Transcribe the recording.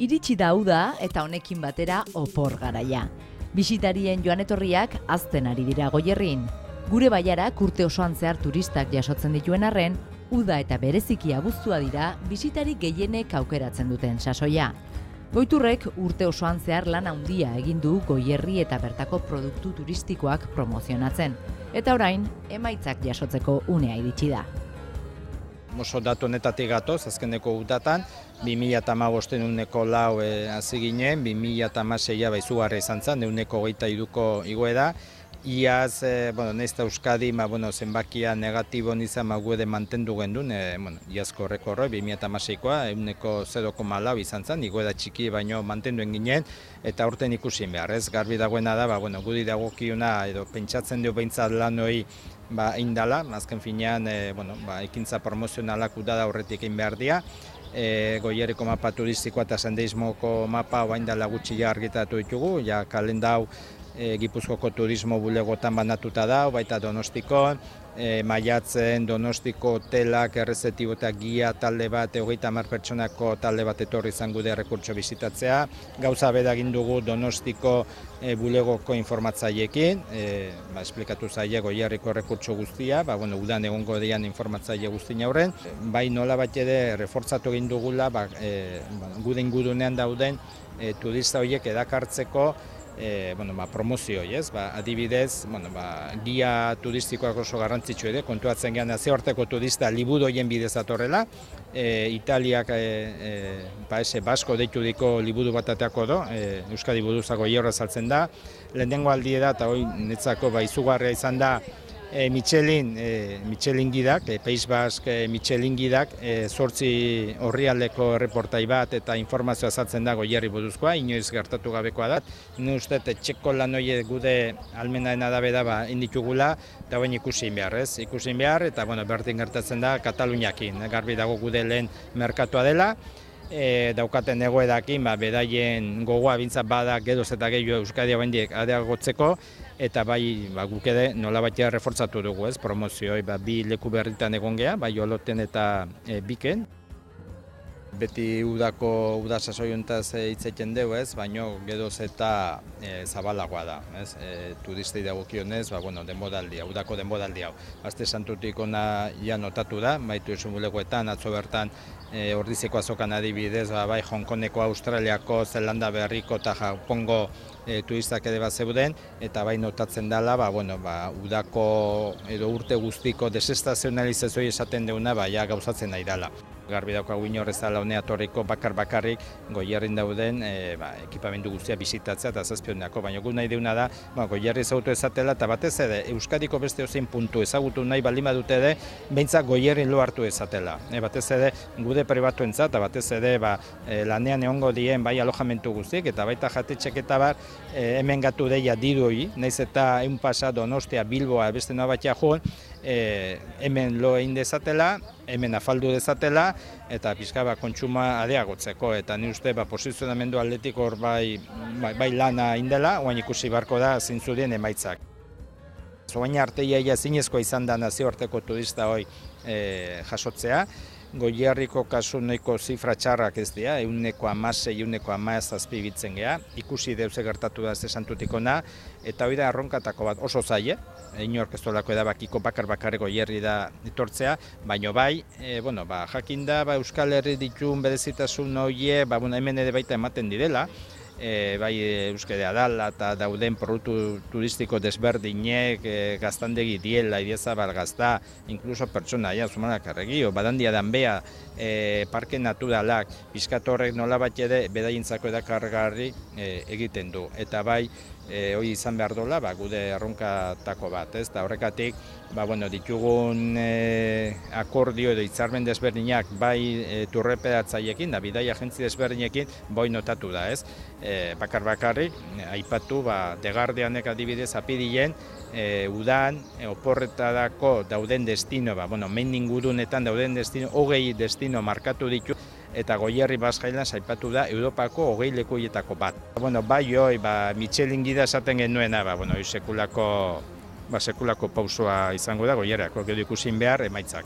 Iritsi da uda eta honekin batera opor garaia. Bisitarien joan etorriak hazten ari dira Goierrin. Gure baiarak urte osoan zehar turistak jasotzen dituen arren, uda eta bereziki abuztua dira bisitari gehienek aukeratzen duten sasoia. Goiturrek urte osoan zehar lan handia egin du Goierri eta bertako produktu turistikoak promozionatzen. Eta orain, emaitzak jasotzeko unea iritsi da. Oso datu honetatik gatoz, azkeneko udatan, 2015 ehuneko 4 hasi ginen, 2016 izugarria izan zen, 23ko igoera. Iaz, nahiz eta Euskadi, zenbakia negatibo nizan guede mantendu gendun, iazko rekorroi, 2016koa, 0,4 izan zen, igoera txiki baino mantenduen ginen, eta urten ikusin behar, ez? Garbi dagoena da, gudi dagokiuna, edo pentsatzen dio behintzat lan hori indala, azken finean, ekintza promozionalak udada horretik egin behar dira. Goierriko mapa turistikoa eta senderismoko mapa oain dela gutxi argitatu ditugu, kalendau Gipuzkoako turismo bulegotan banatuta da, baita Donostiko, maiatzen Donostiko hotelak, errezetibo eta gia talde bat, 30 pertsonako talde bat etorri izan gude errekurtso bizitatzea. Gauza bera egin dugu Donostiko bulegoko informatzaileekin, esplikatu zaile Goierriko errekurtso guztia, udan egongo dian informatzaile guztia horren. Bai nola bat ere refortzatu egin dugula, gude ingurunean dauden turista horiek edakartzeko promozioi, ez? Adibidez, gia turistikoak oso garrantzitsu ere, kontuatzen gehan nazioarteko turista liburu horien bidez atorrela. Italiak Basko deitu diko liburu bat ateako do, Euskadi buruzako hierra saltzen da. Lehenengo aldi da, eta hori netzako izugarria izan da, Michelin gidak, País Basque Michelin gidak, 8 orrialdeko erreportai bat eta informazioa azaltzen da Goierri buruzkoa, inoiz gertatu gabekoa da. Ni uste txeko lan horiek gude almenaren arabera inditugula, eta bain ikusin behar, ez? Ikusin behar, eta berdin gertatzen da Kataluniakin, garbi dago gude lehen merkatua dela. Daukaten egoerakin, bedaien gogoa bintzat bada geroz eta gehiago Euskadi hauendiek areagotzeko, eta guk ere nolabait refortzatu dugu, ez, promozioi, bi leku berritan egon geha, Oloten eta Biken. Beti uda sasoiontaz hitz egiten dugu, ez, baino geroz eta zabalagoa da, ez, turistei dagokionez, denboraldia, udako denboraldia hau. Aste Santutik ona ja notatu da, turismo bulegoetan, atzo bertan Ordizeko azokan adibidez, bai Hongkoneko, Australiako, Zelanda Berriko eta Japongo turistak ere bat zeuden, eta bai notatzen dela, udako edo urte guztiko desestazionalizazioa esaten deuna, gauzatzen nahi dela. Garbi daukagu inorrez dela honea torriko bakarrik Goierrin dauden ekipamendu guztia bisitatzea eta zazpionako, baina gu nahi deuna da Goierri ezagutu ezatela eta batez ere Euskadiko beste ozein puntu ezagutu nahi baldin badute ere, behintzat Goierrin lo hartu ezatela. Batez ere gude pribatuentzat eta batez ere lanean egongo dien alojamentu guztiek eta baita jatetxek eta hemen gatu deia diroi, nahiz eta egun pasa Donostia, Bilboa, beste nabatia joan, hemen lo egin dezatela, hemen afaldu dezatela, eta pixka kontsuma areagotzeko, eta ni uste posizionamendu atletik hor bai lana indela, oain ikusi barko da zintzurien emaitzak. Zoain arteia zinezkoa izan da nazioarteko turista hoi jasotzea, Goierriko kasu nahiko zifra txarrak ez dira, 16, 17 bitzen geha, ikusi deuze gertatu da Santutik ona, eta hori da arronkatako bat oso zaie, inork ez dolako edabakiko bakar Goierri da etortzea, baino jakin da Euskal Herri ditun berezitasun hoie, hemen ere baita ematen direla, bai Euskadi adala eta dauden produktu turistiko desberdinek, gaztandegi diela, Idiazabal gazta, inkluso pertsona, Zumanak Arregio, Badandia danbea, parke naturalak, pixkat horrek nolabait ere bedaientzako edakargarri egiten du. Eta bai, hori izan behar dola, gude erronkatako bat, ez? Da horrekatik, ditugun akordio edo hitzarmen desberdinak bai turreperatzaiekin, da bidai agentzi desberdinekin, boi notatu da, ez? Bakarrik, aipatu, Degardeanek adibidez apirilen, udan, oporretarako dauden destino, main ingurunetan dauden destino, 20 destino markatu ditu, eta Goierri Basjailan saipatu da Europako 20 lekuietako bat. Bai hoi, Michelin gida esaten genuena, sekulako pausoa izango da Goierriako, gero ikusin behar emaitzak.